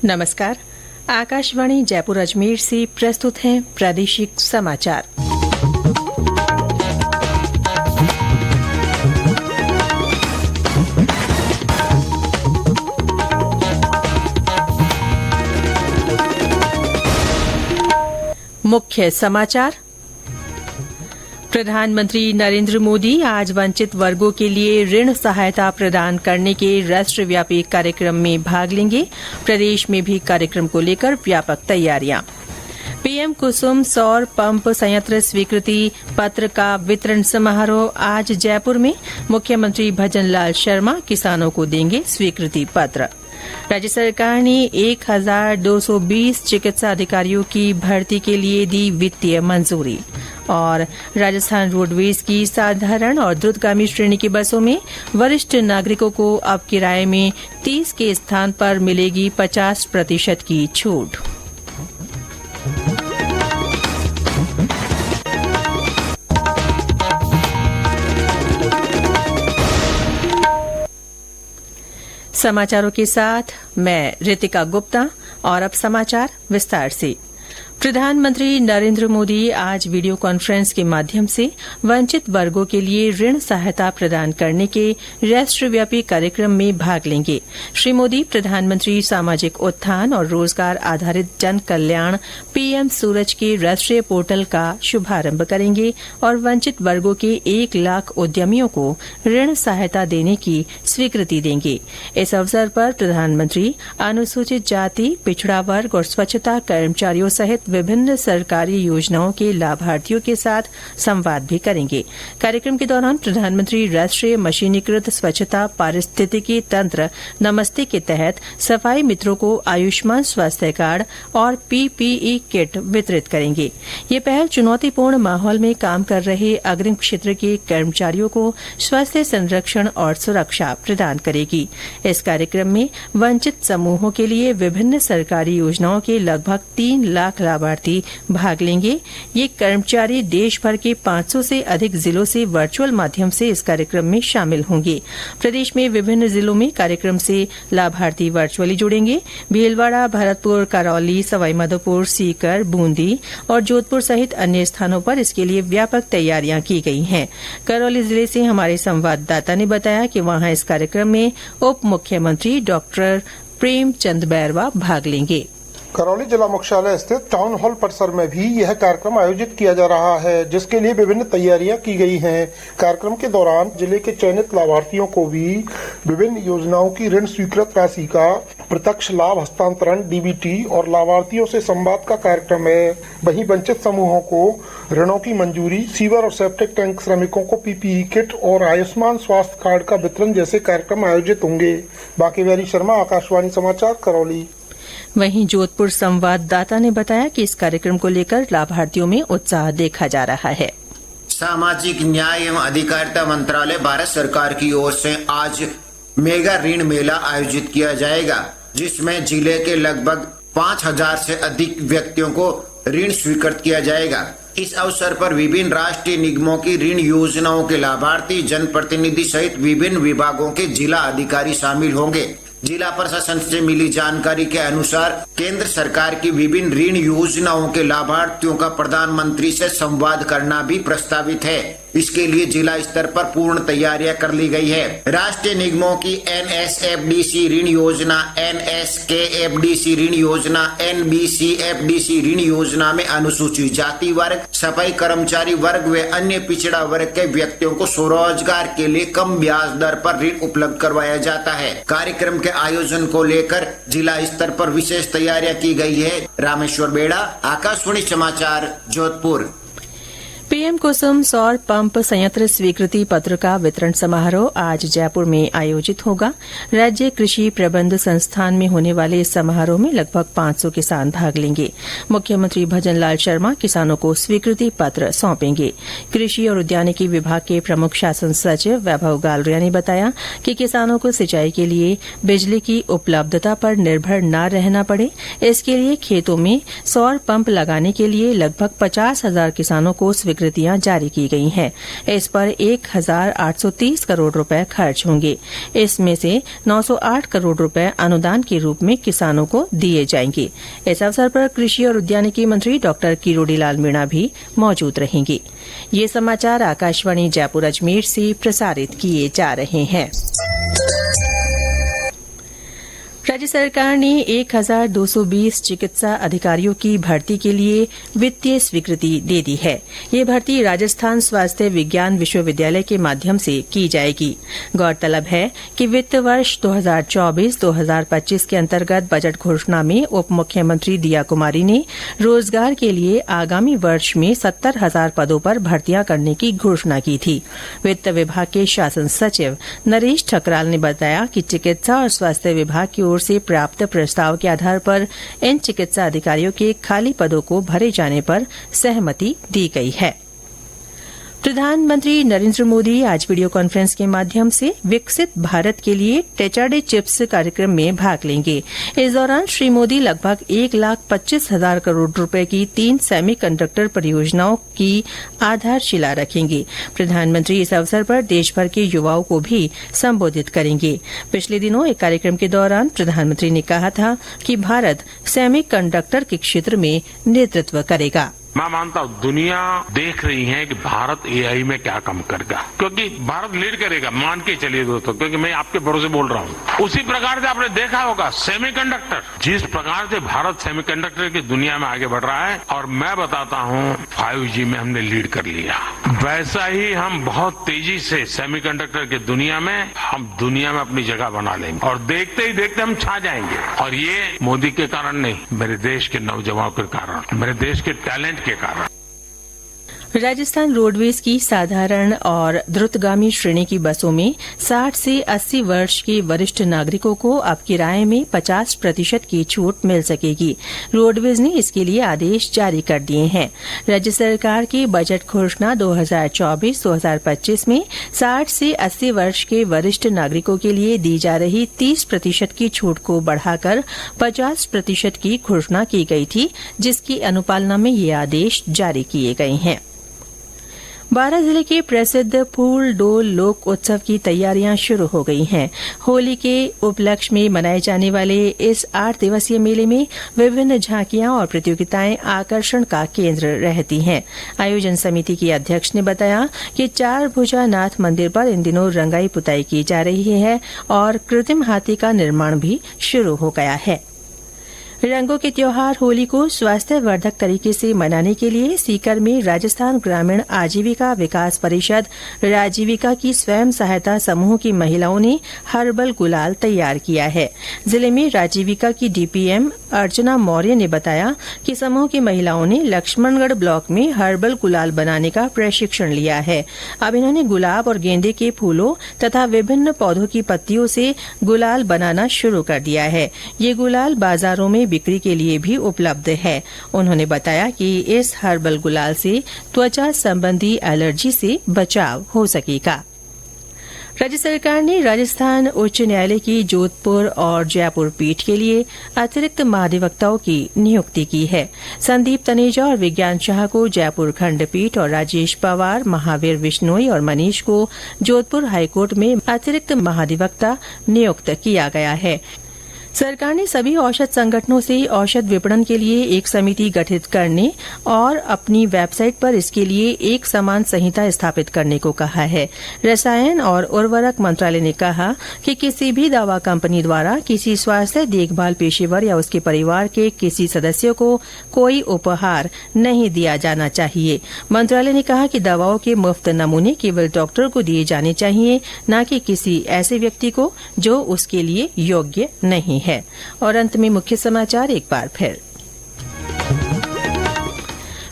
नमस्कार। आकाशवाणी जयपुर अजमेर से प्रस्तुत हैं प्रादेशिक समाचार। मुख्य समाचार। प्रधानमंत्री नरेंद्र मोदी आज वंचित वर्गों के लिए ऋण सहायता प्रदान करने के राष्ट्रव्यापी कार्यक्रम में भाग लेंगे। प्रदेश में भी कार्यक्रम को लेकर व्यापक तैयारियां। पीएम कुसुम सौर पंप संयंत्र स्वीकृति पत्र का वितरण समारोह आज जयपुर में। मुख्यमंत्री भजनलाल शर्मा किसानों को देंगे स्वीकृति पत्र। राज्य सरकार ने 1220 चिकित्सा अधिकारियों की भर्ती के लिए दी वित्तीय मंजूरी। और राजस्थान रोडवेज की साधारण और द्रुतगामी श्रेणी की बसों में वरिष्ठ नागरिकों को अब किराए में 30 के स्थान पर मिलेगी 50% की छूट। समाचारों के साथ मैं रितिका गुप्ता। और अब समाचार विस्तार से। प्रधानमंत्री नरेंद्र मोदी आज वीडियो कॉन्फ्रेंस के माध्यम से वंचित वर्गों के लिए ऋण सहायता प्रदान करने के राष्ट्रव्यापी कार्यक्रम में भाग लेंगे। श्री मोदी प्रधानमंत्री सामाजिक उत्थान और रोजगार आधारित जन कल्याण पीएम सूरज के राष्ट्रीय पोर्टल का शुभारंभ करेंगे और वंचित वर्गों के 1 लाख उद्यमियों को ऋण सहायता देने की स्वीकृति देंगे। इस अवसर पर प्रधानमंत्री अनुसूचित जाति, पिछड़ा वर्ग और स्वच्छता कर्मचारियों सहित विभिन्न सरकारी योजनाओं के लाभार्थियों के साथ संवाद भी करेंगे। कार्यक्रम के दौरान प्रधानमंत्री राष्ट्रीय मशीनीकृत स्वच्छता पारिस्थितिकी तंत्र नमस्ते के तहत सफाई मित्रों को आयुष्मान स्वास्थ्य कार्ड और पीपीई किट वितरित करेंगे। ये पहल चुनौतीपूर्ण माहौल में काम कर रहे अग्रिम क्षेत्र के कर्मचारियों को स्वास्थ्य संरक्षण और सुरक्षा प्रदान करेगी। इस कार्यक्रम में वंचित समूहों के लिए विभिन्न सरकारी योजनाओं के लगभग 3 लाख लाभार्थी भाग लेंगे। ये कर्मचारी देश भर के 500 से अधिक जिलों से वर्चुअल माध्यम से इस कार्यक्रम में शामिल होंगे। प्रदेश में विभिन्न जिलों में कार्यक्रम से लाभार्थी वर्चुअली जुड़ेंगे। भीलवाड़ा, भरतपुर, करौली, सवाईमाधोपुर, सीकर, बूंदी और जोधपुर सहित अन्य स्थानों पर इसके लिए व्यापक तैयारियां की गई हैं। करौली जिले से हमारे संवाददाता ने बताया कि वहां इस कार्यक्रम में उप मुख्यमंत्री डॉक्टर प्रेमचंद बैरवा भाग लेंगे। करौली जिला मुख्यालय स्थित टाउन हॉल परिसर में भी यह कार्यक्रम आयोजित किया जा रहा है, जिसके लिए विभिन्न तैयारियां की गई हैं। कार्यक्रम के दौरान जिले के चयनित लाभार्थियों को भी विभिन्न योजनाओं की ऋण स्वीकृत राशि का प्रत्यक्ष लाभ हस्तांतरण डीबीटी और लाभार्थियों से संवाद का कार्यक्रम है। वहीं वंचित समूहों को ऋणों की मंजूरी, सीवर और सेप्टिक टैंक श्रमिकों को पीपीई किट और आयुष्मान स्वास्थ्य कार्ड का वितरण जैसे कार्यक्रम आयोजित होंगे। बाकीवेरी शर्मा, आकाशवाणी समाचार, करौली। वहीं जोधपुर संवाददाता ने बताया कि इस कार्यक्रम को लेकर लाभार्थियों में उत्साह देखा जा रहा है। सामाजिक न्याय एवं अधिकारिता मंत्रालय भारत सरकार की ओर से आज मेगा ऋण मेला आयोजित किया जाएगा, जिसमें जिले के लगभग 5000 से अधिक व्यक्तियों को ऋण स्वीकृत किया जाएगा। इस अवसर पर विभिन्न राष्ट्रीय निगमों की ऋण योजनाओं के लाभार्थी, जनप्रतिनिधि सहित विभिन्न विभागों के जिला अधिकारी शामिल होंगे। जिला प्रशासन से मिली जानकारी के अनुसार केंद्र सरकार की विभिन्न ऋण योजनाओं के लाभार्थियों का प्रधानमंत्री से संवाद करना भी प्रस्तावित है। इसके लिए जिला स्तर पर पूर्ण तैयारियां कर ली गई है। राष्ट्रीय निगमों की एनएसएफडीसी ऋण योजना, एनएसकेएफडीसी ऋण योजना, एनबीसीएफडीसी ऋण योजना में अनुसूचित जाति वर्ग, सफाई कर्मचारी वर्ग व अन्य पिछड़ा वर्ग के व्यक्तियों को स्वरोजगार के लिए कम ब्याज दर पर ऋण उपलब्ध करवाया जाता है। कार्यक्रम के आयोजन को लेकर जिला स्तर पर विशेष तैयारियां की गई है। रामेश्वर बेड़ा, आकाशवाणी समाचार, जोधपुर। पीएम कुसुम सौर पंप संयंत्र स्वीकृति पत्र का वितरण समारोह आज जयपुर में आयोजित होगा। राज्य कृषि प्रबंध संस्थान में होने वाले इस समारोह में लगभग 500 किसान भाग लेंगे। मुख्यमंत्री भजनलाल शर्मा किसानों को स्वीकृति पत्र सौंपेंगे। कृषि और उद्यानिकी विभाग के प्रमुख शासन सचिव वैभव गालरिया ने बताया कि किसानों को सिंचाई के लिए बिजली की उपलब्धता पर निर्भर न रहना पड़े, इसके लिए खेतों में सौर पंप लगाने के लिए लगभग 50,000 किसानों को स्वीकृति स्वीकृतियां जारी की गई हैं। इस पर 1,830 करोड़ रुपए खर्च होंगे। इसमें से 908 करोड़ रुपए अनुदान के रूप में किसानों को दिए जाएंगे। इस अवसर पर कृषि और उद्यानिकी मंत्री डॉक्टर किरोड़ी लाल मीणा भी मौजूद रहेंगे। ये समाचार आकाशवाणी जयपुर अजमेर से प्रसारित किए जा रहे हैं। राज्य सरकार ने 1,220 चिकित्सा अधिकारियों की भर्ती के लिए वित्तीय स्वीकृति दे दी है। ये भर्ती राजस्थान स्वास्थ्य विज्ञान विश्वविद्यालय के माध्यम से की जाएगी। गौरतलब है कि वित्त वर्ष 2024-2025 के अंतर्गत बजट घोषणा में उप मुख्यमंत्री दिया कुमारी ने रोजगार के लिए आगामी वर्ष में 70,000 पदों पर भर्तियां करने की घोषणा की थी। वित्त विभाग के शासन सचिव नरेश ठकराल ने बताया कि चिकित्सा और स्वास्थ्य विभाग की ओर से प्राप्त प्रस्ताव के आधार पर इन चिकित्सा अधिकारियों के खाली पदों को भरे जाने पर सहमति दी गई है। प्रधानमंत्री नरेंद्र मोदी आज वीडियो कॉन्फ्रेंस के माध्यम से विकसित भारत के लिए टेचाडे चिप्स कार्यक्रम में भाग लेंगे। इस दौरान श्री मोदी लगभग 1,25,000 करोड़ रुपए की 3 सेमीकंडक्टर परियोजनाओं की आधारशिला रखेंगे। प्रधानमंत्री इस अवसर पर देशभर के युवाओं को भी संबोधित करेंगे। पिछले दिनों एक कार्यक्रम के दौरान प्रधानमंत्री ने कहा था कि भारत सेमीकंडक्टर के क्षेत्र में नेतृत्व करेगा। मैं मानता हूँ दुनिया देख रही है कि भारत एआई में क्या काम करेगा, क्योंकि भारत लीड करेगा। मान के चलिए दोस्तों, क्योंकि मैं आपके भरोसे बोल रहा हूँ। उसी प्रकार से आपने देखा होगा सेमीकंडक्टर, जिस प्रकार से भारत सेमीकंडक्टर की दुनिया में आगे बढ़ रहा है, और मैं बताता हूँ 5G में हमने लीड कर लिया, वैसा ही हम बहुत तेजी से सेमीकंडक्टर की दुनिया में अपनी जगह बना लेंगे और देखते ही देखते हम छा जाएंगे। और ये मोदी के कारण नहीं, मेरे देश के नौजवानों के कारण, मेरे देश के टैलेंट के कारण। राजस्थान रोडवेज की साधारण और द्रुतगामी श्रेणी की बसों में 60 से 80 वर्ष के वरिष्ठ नागरिकों को अब किराए में 50% की छूट मिल सकेगी। रोडवेज ने इसके लिए आदेश जारी कर दिए हैं। राज्य सरकार की बजट घोषणा 2024-2025 में 60 से 80 वर्ष के वरिष्ठ नागरिकों के लिए दी जा रही 30% की छूट को बढ़ाकर 50% की घोषणा की गई थी, जिसकी अनुपालना में ये आदेश जारी किए गए हैं। बारां जिले के प्रसिद्ध फूल डोल लोक उत्सव की तैयारियां शुरू हो गई हैं। होली के उपलक्ष्य में मनाए जाने वाले इस 8 दिवसीय मेले में विभिन्न झांकियां और प्रतियोगिताएं आकर्षण का केंद्र रहती हैं। आयोजन समिति की अध्यक्ष ने बताया कि 4 भुजा नाथ मंदिर पर इन दिनों रंगाई पुताई की जा रही है और कृत्रिम हाथी का निर्माण भी शुरू हो गया है। रंगों के त्योहार होली को स्वास्थ्यवर्धक तरीके से मनाने के लिए सीकर में राजस्थान ग्रामीण आजीविका विकास परिषद राजीविका की स्वयं सहायता समूह की महिलाओं ने हर्बल गुलाल तैयार किया है। जिले में राजीविका की डीपीएम अर्चना मौर्य ने बताया कि समूह की महिलाओं ने लक्ष्मणगढ़ ब्लॉक में हर्बल गुलाल बनाने का प्रशिक्षण लिया है। अब इन्होंने गुलाब और गेंदे के फूलों तथा विभिन्न पौधों की पत्तियों से गुलाल बनाना शुरू कर दिया है। ये गुलाल बाजारों में बिक्री के लिए भी उपलब्ध है। उन्होंने बताया कि इस हर्बल गुलाल से त्वचा संबंधी एलर्जी से बचाव हो सकेगा। राज्य सरकार ने राजस्थान उच्च न्यायालय की जोधपुर और जयपुर पीठ के लिए अतिरिक्त महाधिवक्ताओं की नियुक्ति की है। संदीप तनेजा और विज्ञान शाह को जयपुर खंडपीठ और राजेश पवार, महावीर विश्नोई और मनीष को जोधपुर हाईकोर्ट में अतिरिक्त महाधिवक्ता नियुक्त किया गया है। सरकार ने सभी औषध संगठनों से औषध विपणन के लिए एक समिति गठित करने और अपनी वेबसाइट पर इसके लिए एक समान संहिता स्थापित करने को कहा है। रसायन और उर्वरक मंत्रालय ने कहा कि किसी भी दवा कंपनी द्वारा किसी स्वास्थ्य देखभाल पेशेवर या उसके परिवार के किसी सदस्य को कोई उपहार नहीं दिया जाना चाहिए। मंत्रालय ने कहा कि दवाओं के मुफ्त नमूने केवल डॉक्टर को दिए जाने चाहिए, न कि किसी ऐसे व्यक्ति को जो उसके लिए योग्य नहीं है। और अंत में मुख्य समाचार एक बार फिर।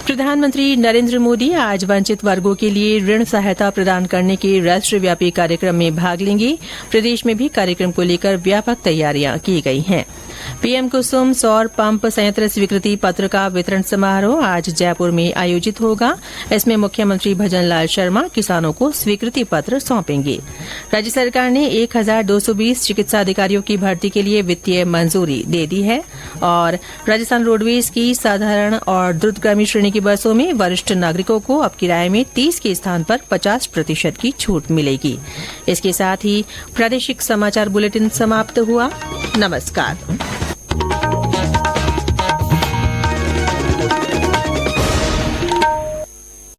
प्रधानमंत्री नरेंद्र मोदी आज वंचित वर्गों के लिए ऋण सहायता प्रदान करने के राष्ट्रव्यापी कार्यक्रम में भाग लेंगे। प्रदेश में भी कार्यक्रम को लेकर व्यापक तैयारियां की गई हैं। पीएम कुसुम सौर पंप संयंत्र स्वीकृति पत्र का वितरण समारोह आज जयपुर में आयोजित होगा। इसमें मुख्यमंत्री भजनलाल शर्मा किसानों को स्वीकृति पत्र सौंपेंगे। राज्य सरकार ने 1220 चिकित्सा अधिकारियों की भर्ती के लिए वित्तीय मंजूरी दे दी है। और राजस्थान रोडवेज की साधारण और द्रुतगामी श्रेणी की बसों में वरिष्ठ नागरिकों को अब किराए में 30 के स्थान पर 50% की छूट मिलेगी। इसके साथ ही प्रादेशिक समाचार बुलेटिन समाप्त हुआ। नमस्कार।